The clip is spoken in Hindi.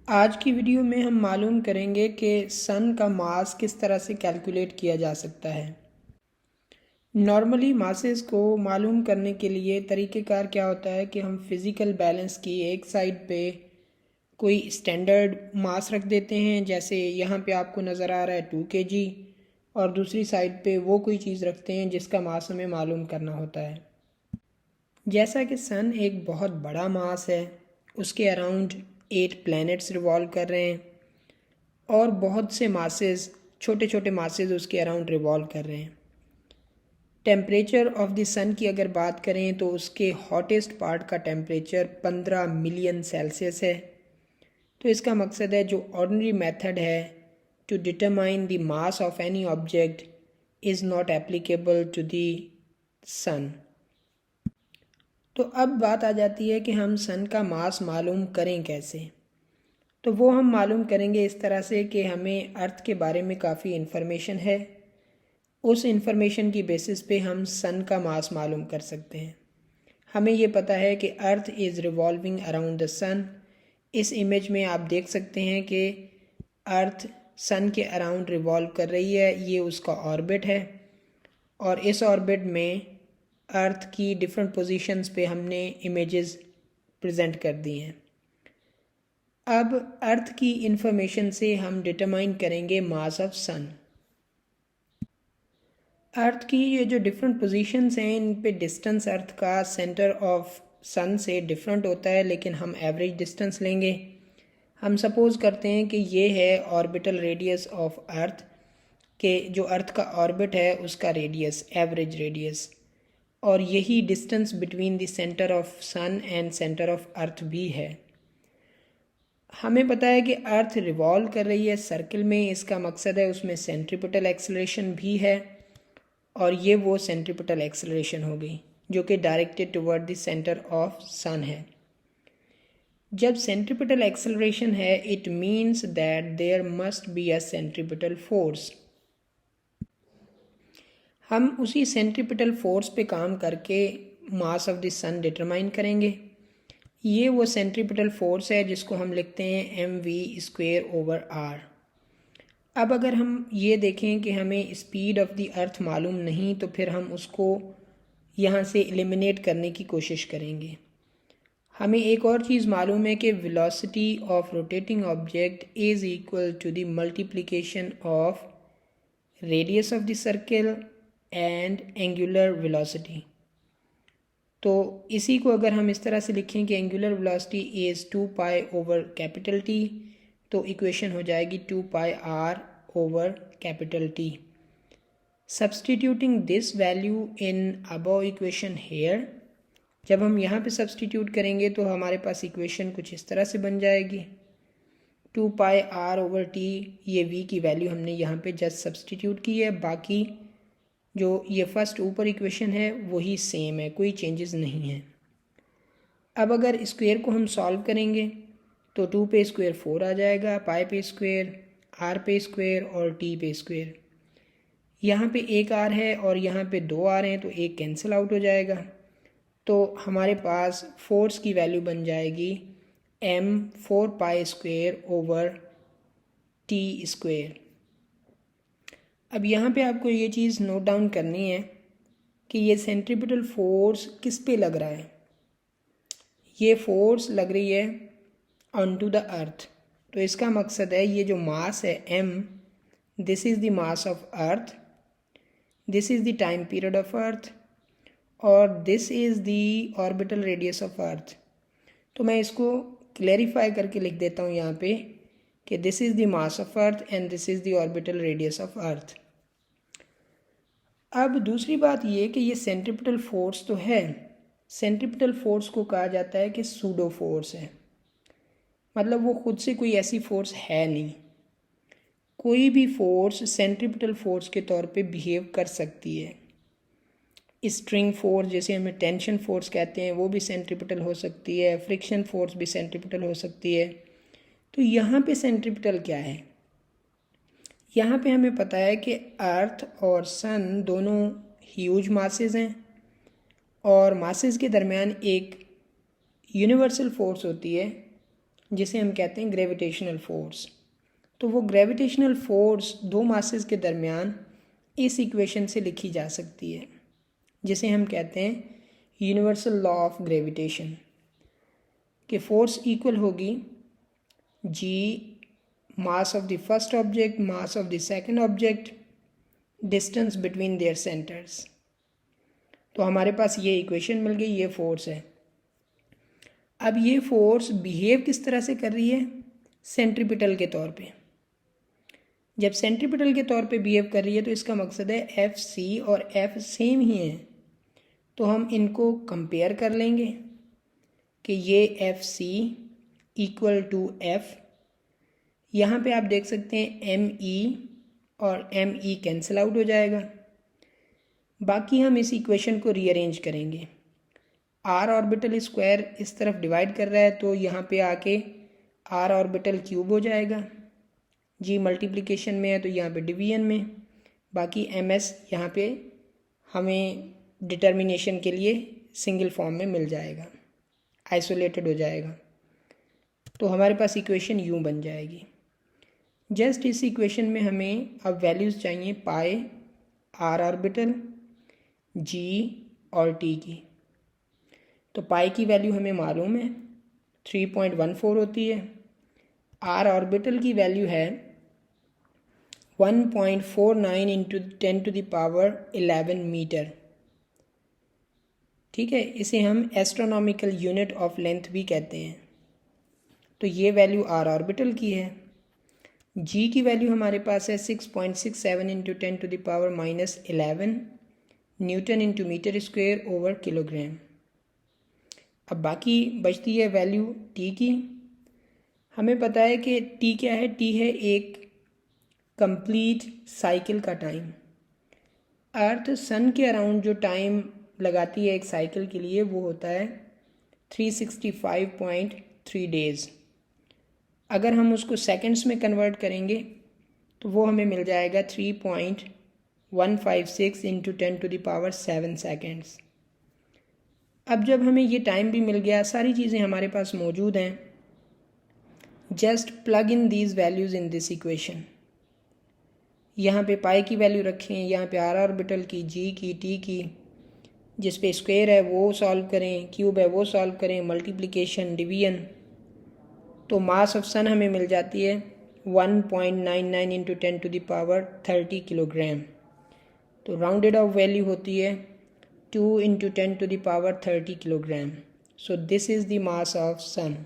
आज की वीडियो में हम मालूम करेंगे कि सन का मास किस तरह से कैलकुलेट किया जा सकता है। नॉर्मली मासेस को मालूम करने के लिए तरीक़ेकार क्या होता है कि हम फिज़िकल बैलेंस की एक साइड पे कोई स्टैंडर्ड मास रख देते हैं, जैसे यहाँ पे आपको नज़र आ रहा है 2 kg, और दूसरी साइड पे वो कोई चीज़ रखते हैं जिसका मास हमें मालूम करना होता है। जैसा कि सन एक बहुत बड़ा मास है, उसके अराउंड 8 प्लैनेट्स रिवॉल्व कर रहे हैं और बहुत से मासेस, छोटे छोटे मासेस उसके अराउंड रिवॉल्व कर रहे हैं। टेम्परेचर ऑफ द सन की अगर बात करें तो उसके हॉटेस्ट पार्ट का टेम्परेचर 15 मिलियन सेल्सियस है। तो इसका मकसद है, जो ऑर्डिनरी मेथड है to determine the mass of any object is not applicable to the sun. तो अब बात आ जाती है कि हम सन का मास मालूम करें कैसे। तो वो हम मालूम करेंगे इस तरह से कि हमें अर्थ के बारे में काफ़ी इन्फॉर्मेशन है, उस इन्फॉर्मेशन की बेसिस पे हम सन का मास मालूम कर सकते हैं। हमें ये पता है कि earth is revolving around the sun. इस इमेज में आप देख सकते हैं कि अर्थ सन के अराउंड रिवॉल्व कर रही है, ये उसका ऑर्बिट है, और इस ऑर्बिट में अर्थ की डिफरेंट पोजीशंस पे हमने इमेजेस प्रेजेंट कर दी हैं। अब अर्थ की इंफॉर्मेशन से हम डिटरमाइन करेंगे मास ऑफ सन। अर्थ की ये जो डिफरेंट पोजीशंस हैं, इन पे डिस्टेंस अर्थ का सेंटर ऑफ सन से डिफरेंट होता है, लेकिन हम एवरेज डिस्टेंस लेंगे। हम सपोज़ करते हैं कि ये है ऑर्बिटल रेडियस ऑफ अर्थ, के जो अर्थ का ऑर्बिट है उसका रेडियस, एवरेज रेडियस, और यही distance between the centre of sun and centre of earth भी है। हमें पता है कि अर्थ रिवॉल्व कर रही है सर्कल में, इसका मकसद है उसमें सेंट्रीपिटल एक्सेलरेशन भी है, और ये वो सेंट्रीपिटल एक्सेलरेशन हो गई जो कि directed toward the centre of sun है। जब सेंट्रीपिटल एक्सेलरेशन है, it means that there must be a centripetal force. हम उसी सेंट्रीपिटल फोर्स पे काम करके mass of the sun determine करेंगे। ये वो सेंट्रीपिटल फोर्स है जिसको हम लिखते हैं mv²/r। अब अगर हम ये देखें कि हमें स्पीड ऑफ द अर्थ मालूम नहीं, तो फिर हम उसको यहाँ से एलिमिनेट करने की कोशिश करेंगे। हमें एक और चीज़ मालूम है कि velocity of rotating object is equal to the multiplication of radius of the circle and angular velocity. तो इसी को अगर हम इस तरह से लिखें कि एंगुलर वेलोसिटी इज़ 2π/T, तो इक्वेशन हो जाएगी 2πr/T। Substituting this value in above equation hair, जब हम यहाँ पे सब्सटीट्यूट करेंगे तो हमारे पास इक्वेशन कुछ इस तरह से बन जाएगी। 2πr/T, ये v की वैल्यू हमने यहाँ पे जस्ट सब्सटीट्यूट की है, बाकी जो ये फर्स्ट ऊपर इक्वेशन है वही सेम है, कोई चेंजेस नहीं है। अब अगर स्क्वायर को हम सॉल्व करेंगे तो 2 पे स्क्वायर 4 आ जाएगा, पाई पे स्क्वायर, आर पे स्क्वायर और टी पे स्क्वायर। यहाँ पे एक आर है और यहाँ पे 2 आर हैं, तो एक कैंसिल आउट हो जाएगा। तो हमारे पास फोर्स की वैल्यू बन जाएगी m/4π²/T²। अब यहाँ पे आपको ये चीज़ नोट डाउन करनी है कि ये सेंट्रीपिटल फोर्स किस पे लग रहा है। ये फोर्स लग रही है ऑन टू द अर्थ। तो इसका मकसद है, ये जो मास है m, this is the mass of earth, this is the time period of earth, और this is the orbital radius of earth. तो मैं इसको क्लैरिफाई करके लिख देता हूँ यहाँ पे कि this is the mass of earth and this is the orbital radius of अर्थ। अब दूसरी बात ये कि ये सेंट्रीपिटल फोर्स तो है, सेंट्रीपिटल फोर्स को कहा जाता है कि सूडो फोर्स है, मतलब वो खुद से कोई ऐसी फोर्स है नहीं। कोई भी फोर्स सेंट्रीपिटल फोर्स के तौर पे बिहेव कर सकती है। स्ट्रिंग फोर्स, जैसे हमें टेंशन फोर्स कहते हैं, वो भी सेंट्रीपिटल हो सकती है, फ्रिक्शन फोर्स भी सेंट्रीपिटल हो सकती है। तो यहाँ पे सेंट्रीपिटल क्या है, यहाँ पे हमें पता है कि अर्थ और सन दोनों ह्यूज मासेस हैं, और मासेस के दरमियान एक यूनिवर्सल फोर्स होती है जिसे हम कहते हैं ग्रेविटेशनल फोर्स। तो वो ग्रेविटेशनल फोर्स दो मासेस के दरमियान इस इक्वेशन से लिखी जा सकती है, जिसे हम कहते हैं यूनिवर्सल लॉ ऑफ ग्रेविटेशन, कि फोर्स इक्वल होगी G mass of the first object mass of the second object distance between their centres. तो हमारे पास ये इक्वेशन मिल गई, ये फोर्स है। अब ये फोर्स बिहेव किस तरह से कर रही है? सेंट्रीपिटल के तौर पे। जब सेंट्रीपिटल के तौर पे बिहेव कर रही है तो इसका मकसद है एफ सी और एफ सेम ही हैं, तो हम इनको कंपेयर कर लेंगे कि ये F C equal to F, यहाँ पे आप देख सकते हैं एम ई और एम ई कैंसिल आउट हो जाएगा। बाकी हम इस इक्वेशन को रीअरेंज करेंगे। आर ऑर्बिटल स्क्वायर इस तरफ डिवाइड कर रहा है तो यहाँ पे आके आर ऑर्बिटल क्यूब हो जाएगा। जी मल्टीप्लिकेशन में है तो यहाँ पे डिवीजन में, बाकी एम एस यहाँ पे हमें डिटर्मिनेशन के लिए सिंगल फॉर्म में मिल जाएगा, आइसोलेटेड हो जाएगा। तो हमारे पास इक्वेशन यूँ बन जाएगी। जस्ट इस इक्वेशन में हमें अब वैल्यूज़ चाहिए पाई, आर ऑर्बिटल, जी और टी की। तो पाई की वैल्यू हमें मालूम है 3.14 होती है। आर ऑर्बिटल की वैल्यू है 1.49 इंटू 10⁻11 मीटर। ठीक है, इसे हम एस्ट्रोनॉमिकल यूनिट ऑफ लेंथ भी कहते हैं। तो ये वैल्यू आर ऑर्बिटल की है। जी की वैल्यू हमारे पास है 6.67 into 10⁻11 newton into metre square over kilogram. अब बाकी बचती है वैल्यू टी की। हमें पता है कि टी क्या है, टी है एक कंप्लीट साइकिल का टाइम। अर्थ सन के अराउंड जो टाइम लगाती है एक साइकिल के लिए वो होता है 365.3 डेज़। अगर हम उसको सेकंड्स में कन्वर्ट करेंगे तो वो हमें मिल जाएगा 3.156 इंटू 10⁻7 सेकेंड्स। अब जब हमें ये टाइम भी मिल गया, सारी चीज़ें हमारे पास मौजूद हैं, just plug in these values in this equation. यहाँ पे पाई की वैल्यू रखें, यहाँ पे आर ऑर्बिटल की, जी की, टी की, जिस पे स्क्वायर है वो सॉल्व करें, क्यूब है वो सॉल्व करें, मल्टीप्लिकेशन, डिवीजन। तो मास ऑफ सन हमें मिल जाती है 1.99 इंटू 10⁻30 किलोग्राम। तो राउंडेड ऑफ वैल्यू होती है 2 into 10⁻30 kilogram. So this is the mass of sun.